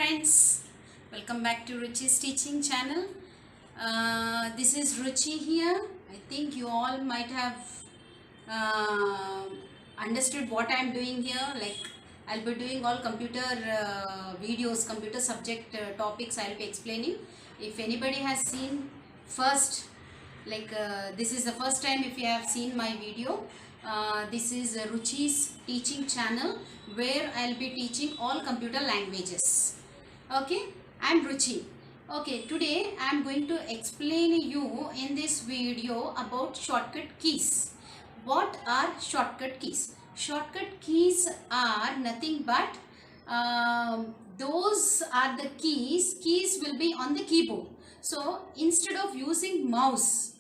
friends, welcome back to Ruchi's teaching channel. This is Ruchi here. I think you all might have uh, understood what I am doing here. Like I'll be doing all computer videos, computer subject topics I'll be explaining. If anybody has seen first, this is the first time if you have seen my video. This is Ruchi's teaching channel where I'll be teaching all computer languages. Okay, I'm Ruchi. Okay, today I'm going to explain you in this video about shortcut keys. What are shortcut keys? Shortcut keys are nothing but those are the keys. Keys will be on the keyboard. So instead of using mouse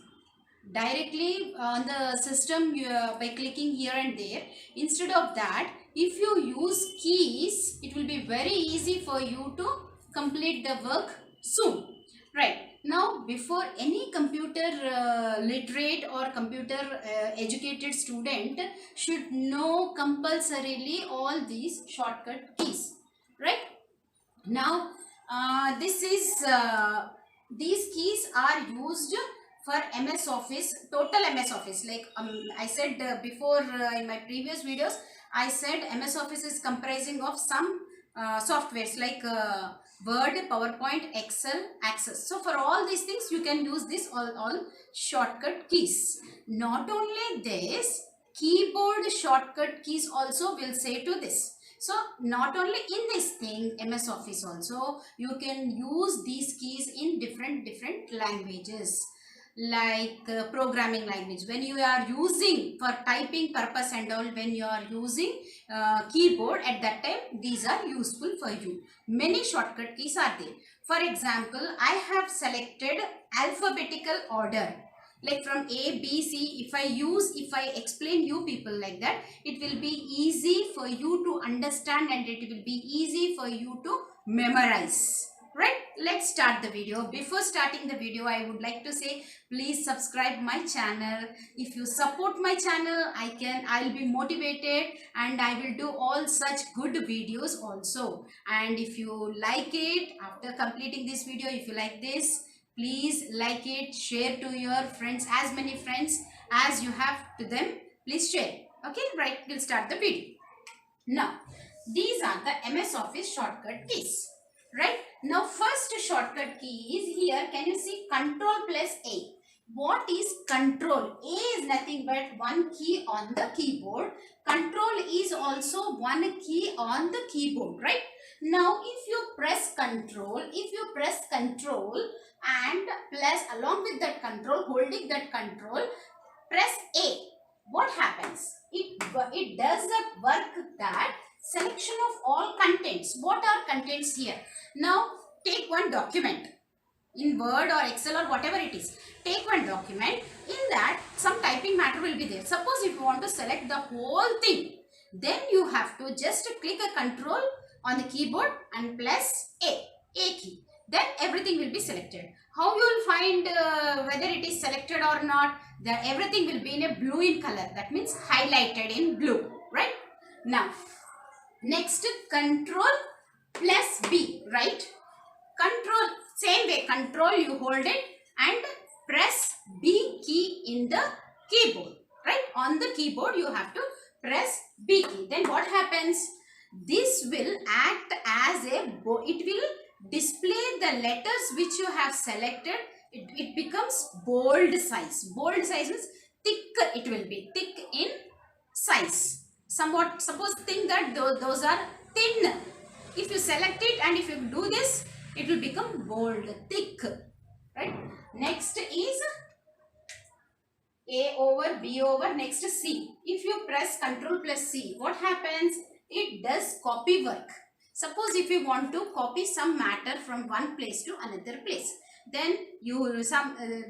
directly on the system by clicking here and there, instead of that, if you use keys, it will be very easy for you to complete the work soon. Right now, before any computer literate or computer educated student should know compulsorily all these shortcut keys. Right now, these keys are used for MS Office, total MS Office. Like I said before in my previous videos, I said MS Office is comprising of some softwares like Word, PowerPoint, Excel, Access. So for all these things, you can use this all shortcut keys. Not only this, keyboard shortcut keys also will say to this. So not only in this thing, MS Office also, you can use these keys in different languages, like programming language. When you are using for typing purpose and all, when you are using keyboard, at that time these are useful for you. Many shortcut keys are there. For example, I have selected alphabetical order, like from A, B, C. If I explain you people like that, it will be easy for you to understand and it will be easy for you to memorize. Right, let's start the video. Before starting the video, I would like to say, please subscribe my channel. If you support my channel, I'll be motivated and I will do all such good videos also. And if you like it, after completing this video, if you like this, please like it, share to your friends, as many friends as you have to them. Please share. Okay, right, we'll start the video. Now, these are the MS Office shortcut keys. Right, now first shortcut key is here. Can you see Control plus A? What is Control? A is nothing but one key on the keyboard. Control is also one key on the keyboard. Right, now if you press Control and plus along with that Control, holding that Control, press A, what happens? It does the work that selection of all contents. What are contents here? Now take one document in Word or Excel or whatever it is. Take one document. In that some typing matter will be there. Suppose if you want to select the whole thing, then you have to just click a Control on the keyboard and press A key. Then everything will be selected. How you will find whether it is selected or not? That everything will be in a blue in color. That means highlighted in blue. Right? Now, next Control plus B. Right? Control, same way, Control you hold it and press B key in the keyboard. Right? On the keyboard you have to press B key. Then what happens? This will act as it will display the letters which you have selected. It becomes bold size. Bold size means thick, it will be thick in size. Somewhat, suppose think that those are thin. If you select it and if you do this, it will become bold, thick. Right? Next is A over, B over, next C. If you press Control plus C, what happens? It does copy work. Suppose if you want to copy some matter from one place to another place, then you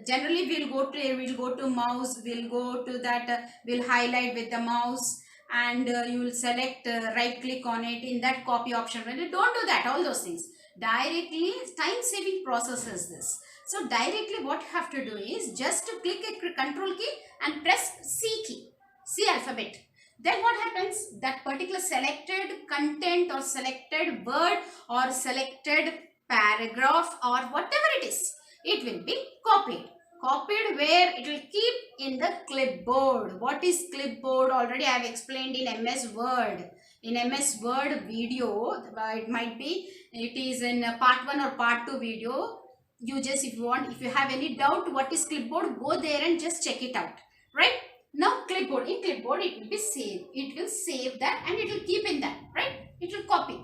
generally we'll go to mouse, we'll go to that, we'll highlight with the mouse and you will select right click on it in that copy option. Don't do that, all those things. Directly, time saving process is this. So directly what you have to do is just to click a Control key and press C key, C alphabet. then what happens? That particular selected content or selected word or selected paragraph or whatever it is, it will be copied. Copied where? It will keep in the clipboard. What is clipboard? Already I have explained in MS Word. In MS Word video, it might be, it is in part 1 or part 2 video. You just, if you want, if you have any doubt what is clipboard, go there and just check it out, right? Now clipboard, in clipboard it will be saved. It will save that and it will keep in that, right? It will copy.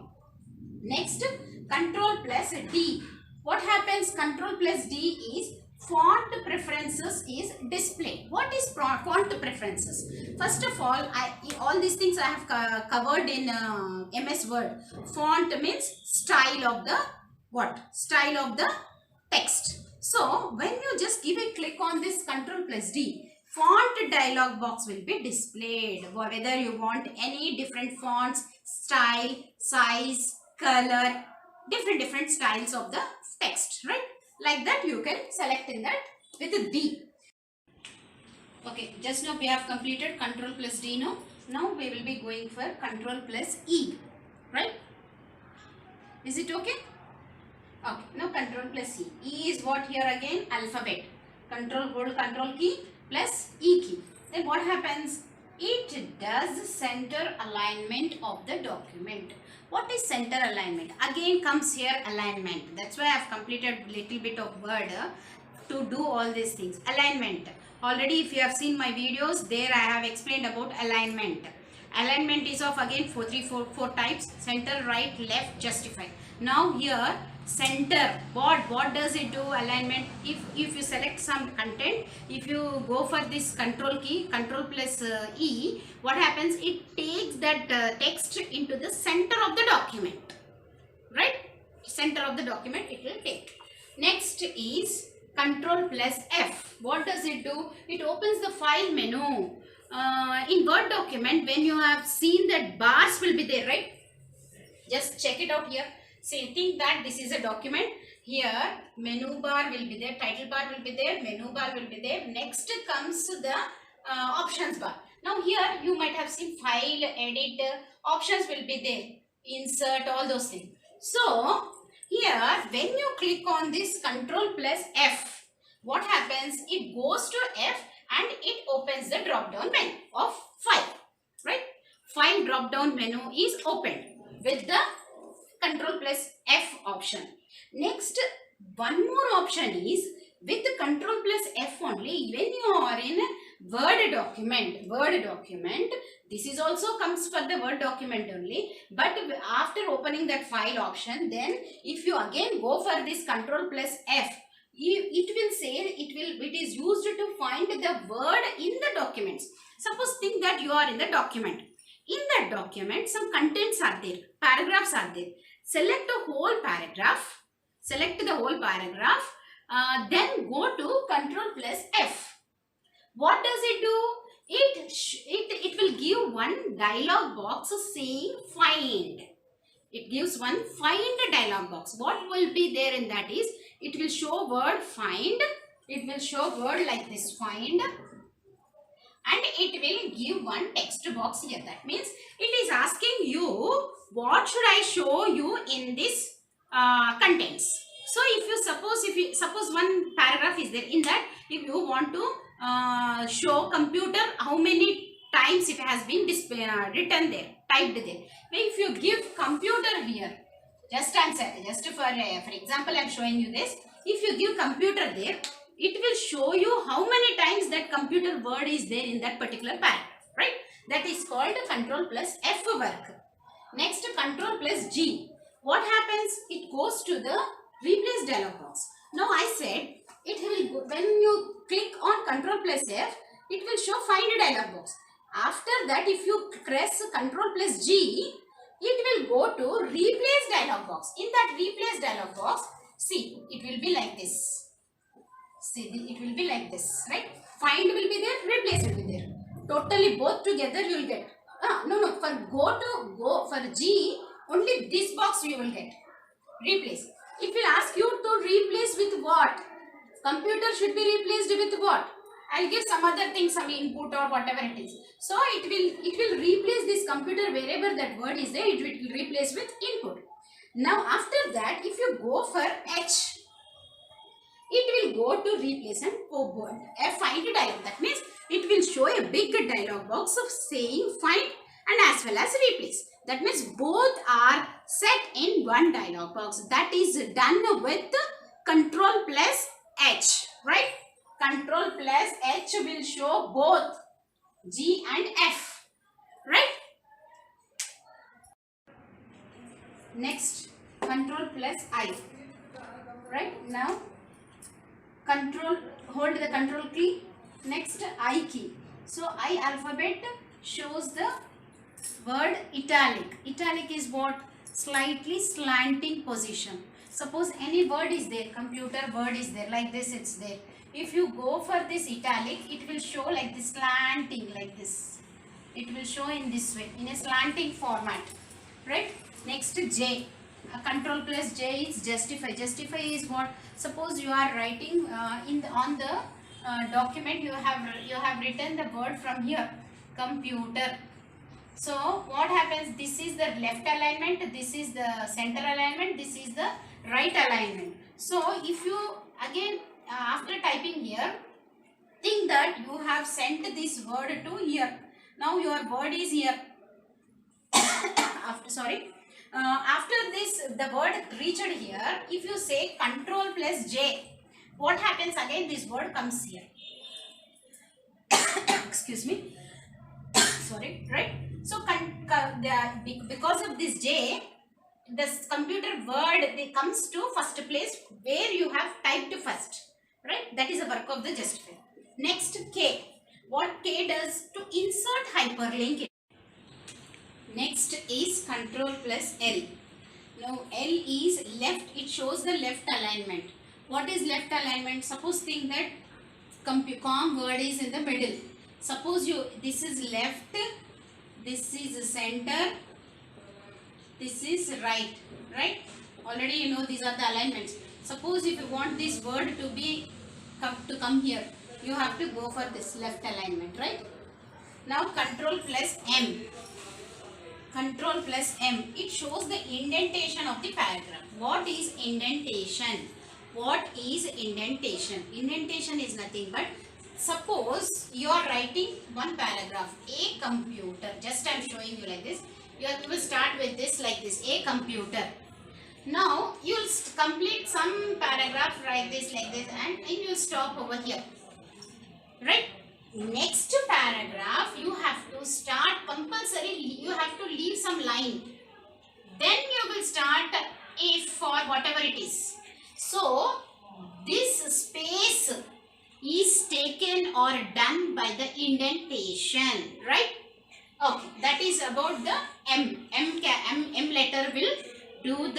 Next, Control plus D. What happens? Control plus D is font preferences is displayed. What is font preferences? First of all these things I have covered in MS Word. Font means style of the what? Style of the text. So when you just give a click on this Control plus D, font dialog box will be displayed. Whether you want any different fonts, style, size, color, different styles of the text, right? Like that you can select in that with a D. Okay, just now we have completed Control plus D now. Now we will be going for Control plus E, right? Is it okay? Okay, now Control plus E. E is what here again? Alphabet. Hold Control key plus E key. Then what happens? It does center alignment of the document. What is center alignment? Again comes here alignment. That's why I have completed little bit of word to do all these things. Alignment. Already if you have seen my videos, there I have explained about alignment. Alignment is of again four types: center, right, left, justify. Now here center, what does it do? Alignment. If you select some content, if you go for this control key, Control plus E, what happens? It takes that text into the center of the document, right? Center of the document it will take. Next is Control plus F. What does it do? It opens the file menu. In Word document, when you have seen that bars will be there, right? Just check it out here. Say, think that this is a document. Here menu bar will be there, title bar will be there, menu bar will be there. Next comes the options bar. Now here you might have seen file, edit, options will be there, insert, all those things. So here when you click on this Control plus F, what happens? It goes to F and it opens the drop down menu of file, right? File drop down menu is opened with the Control plus F option. Next, one more option is with the Control plus F only. When you are in Word document, this is also comes for the Word document only. But after opening that file option, then if you again go for this Control plus F, it will say it is used to find the word in the documents. Suppose think that you are in the document. In that document, some contents are there, paragraphs are there. Select the whole paragraph. Then go to Control plus F. What does it do? It will give one dialog box saying find. It gives one find dialog box. What will be there in that is, it will show word find. It will show word like this, find. And it will give one text box here. That means it is asking you, what should I show you in this contents. So if you suppose one paragraph is there, in that if you want to show computer how many times it has been written there, typed there. If you give computer here, just for example I am showing you this. If you give computer there, it will show you how many times that computer word is there in that particular paragraph, right? That is called Control plus F work. Next, Control plus G. What happens? It goes to the replace dialog box. Now I said it will go, when you click on Control plus F, it will show find dialog box. After that, if you press Control plus G, it will go to replace dialog box. In that replace dialog box, see, it will be like this. See, it will be like this, right? Find will be there, replace will be there. Totally both together you will get. No, for G, only this box you will get. Replace. It will ask you to replace with what? Computer should be replaced with what? I'll give some other thing, some input or whatever it is. So it will replace this computer wherever that word is there. It will replace with input. Now after that, if you go for H, it will go to replace and find dialog. That means it will show a big dialog box of saying find and as well as replace. That means both are set in one dialog box. That is done with Control plus H, right? Control plus H will show both G and F, right? Next, Control plus I, right? Now, hold the Control key. Next, I key. So, I alphabet shows the word italic. Italic is what? Slightly slanting position. Suppose any word is there, computer word is there, like this it's there. If you go for this italic, it will show like this, slanting like this. It will show in this way, in a slanting format, right? Next, J. Control plus J is justify. Justify is what? Suppose you are writing on the document, you have written the word from here, computer. So what happens? This is the left alignment, this is the center alignment, this is the right alignment. So if you again after typing here, think that you have sent this word to here. Now your word is here. After this, the word reached here. If you say Control plus J, what happens again? This word comes here. Excuse me. Sorry, right? So because of this J, this computer word comes to first place where you have typed first, right? That is the work of the justify. Next, K. What K does? To insert hyperlink. Next is Control plus L. Now L is left. It shows the left alignment. What is left alignment? Suppose think that com word is in the middle. Suppose this is left, this is center, this is right. Already you know these are the alignments. Suppose if you want this word to come here, you have to go for this left alignment, right? Now Control plus M. Control plus M. It shows the indentation of the paragraph. What is indentation? What is indentation? Indentation is nothing but, suppose you are writing one paragraph, a computer. Just I am showing you like this. You will start with this like this, a computer. Now you will complete some paragraph like this, and you will stop over here, right? Next paragraph you have to start compulsory. You have to leave some line. Then you will start if or whatever it is. So this space is taken or done by the indentation, right? Okay, that is about the M. M letter will do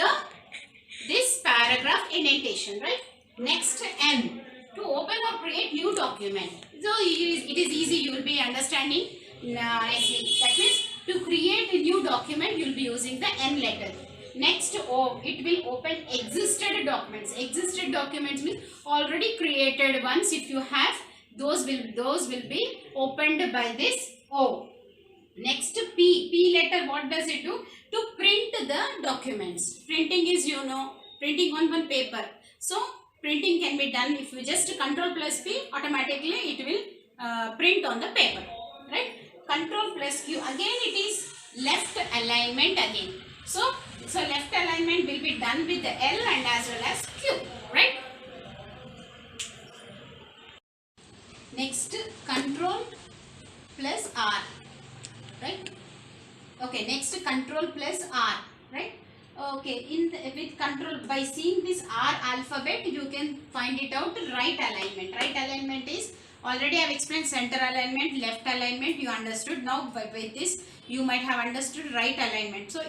this paragraph indentation, right? Next, N. To open or create new document. So it is easy, you will be understanding nicely. That means to create a new document, you will be using the N letter. Next, O. It will open existed documents. Existed documents means already created ones. If you have, those will be opened by this O. Next, P. P letter, what does it do? To print the documents. Printing is, printing on one paper. So printing can be done if you just Control plus P, automatically it will print on the paper, right? Control plus Q, again it is left alignment again. So left alignment will be done with the L and as well as Q, right? Next, Control plus R, right? Okay, next Control plus R, right? Okay, with control, by seeing this R alphabet, you can find it out. Right alignment. Right alignment is, already I have explained center alignment, left alignment, you understood. Now with this, you might have understood right alignment. So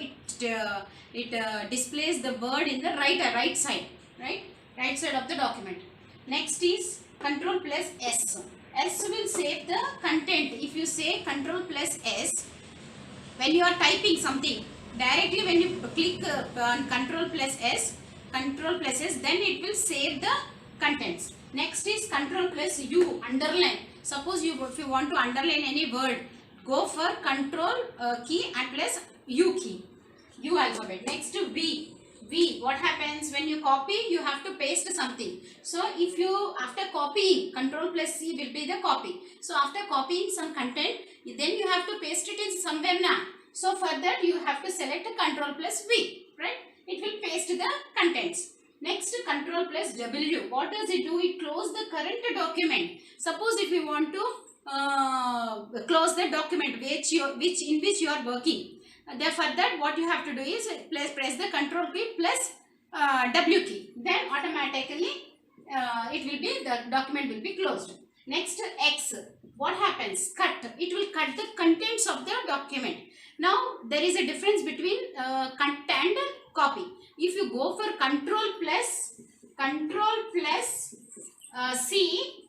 it displays the word in the right side, right? Right side of the document. Next is Control plus S. S will save the content. If you say Control plus S, when you are typing something, directly when you click on Control plus S, then it will save the contents. Next is Control plus U, underline. Suppose if you want to underline any word, go for control key and plus U key, U alphabet. Next V. V, what happens when you copy? You have to paste something. So if you, after copying, control plus C will be the copy. So after copying some content, then you have to paste it in somewhere now. So for that you have to select control plus V, right? It will paste the contents. Next, control plus W. What does it do? It close the current document. Suppose if you want to close the document in which you are working. Therefore, that what you have to do is press the control key plus W key. Then automatically the document will be closed. Next, X. What happens? Cut. It will cut the contents of the document. Now there is a difference between cut and copy. If you go for control plus C,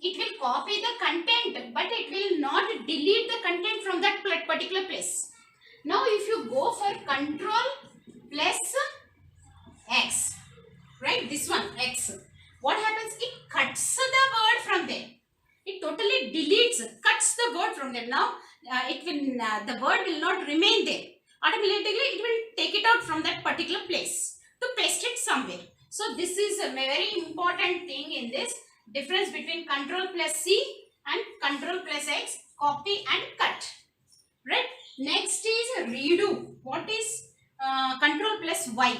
it will copy the content, but it will not delete the content from that particular place. Now if you go for control plus X, right, this one X, what happens? It cuts the word from there. It totally deletes, cuts the word from there. Now the word will not remain there. Automatically it will take it out from that particular place to paste it somewhere. So this is a very important thing in this difference between control plus C and control plus X, copy and cut, right? Next is redo. What is control plus Y?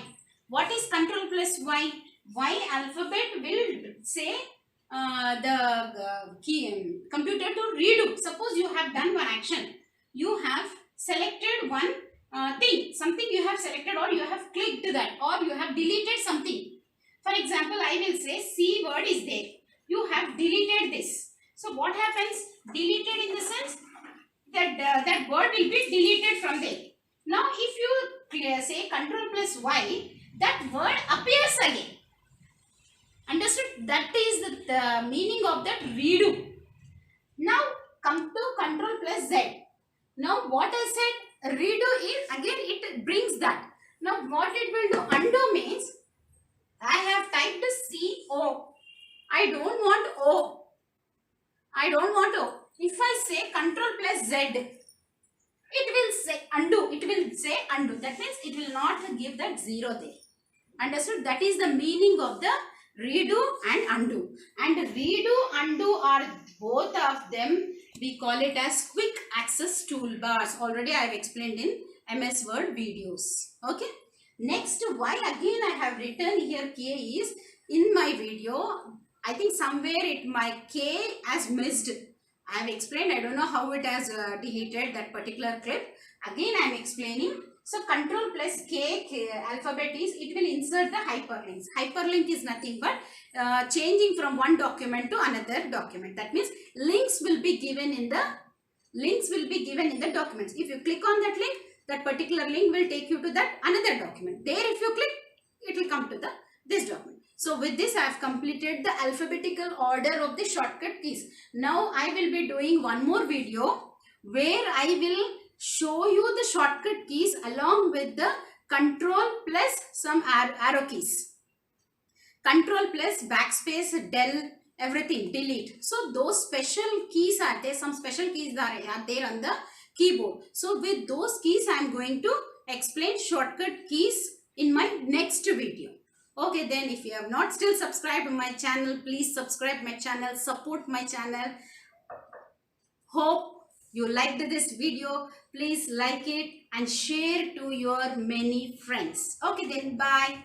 What is control plus Y? Y alphabet will say the key computer to redo. Suppose you have done one action, you have selected one thing, something you have selected, or you have clicked that, or you have deleted something. For example, I will say C word is there. You have deleted this. So what happens? Deleted in the sense that that word will be deleted from there. Now if you say control plus Y, that word appears again. Understood? That is the meaning of that redo. Now come to control plus Z. Now what I said, redo is again it brings that. Now what it will do? Undo means I have typed CO. I don't want O. I don't want O. If I say control plus Z, it will say undo. It will say undo. That means it will not give that 0 there. Understood? That is the meaning of the redo and undo. And redo, undo are both of them, we call it as quick access toolbars. Already I have explained in MS Word videos. Okay. Next, why again I have written here K is in my video. I think somewhere my K has missed. I have explained. I don't know how it has deleted that particular clip. Again I am explaining. So control plus K alphabet is, it will insert the hyperlinks. Hyperlink is nothing but changing from one document to another document. That means links will be given in the documents. If you click on that link, that particular link will take you to that another document. There if you click, it will come to this document. So with this I have completed the alphabetical order of the shortcut keys. Now I will be doing one more video where I will show you the shortcut keys along with the control plus some arrow keys. Control plus backspace, del, everything, delete. So those special keys are there. Some special keys are there on the keyboard. So with those keys I am going to explain shortcut keys in my next video. Okay, then if you have not still subscribed to my channel, please subscribe my channel, support my channel. Hope you liked this video. Please like it and share to your many friends. Okay then, bye.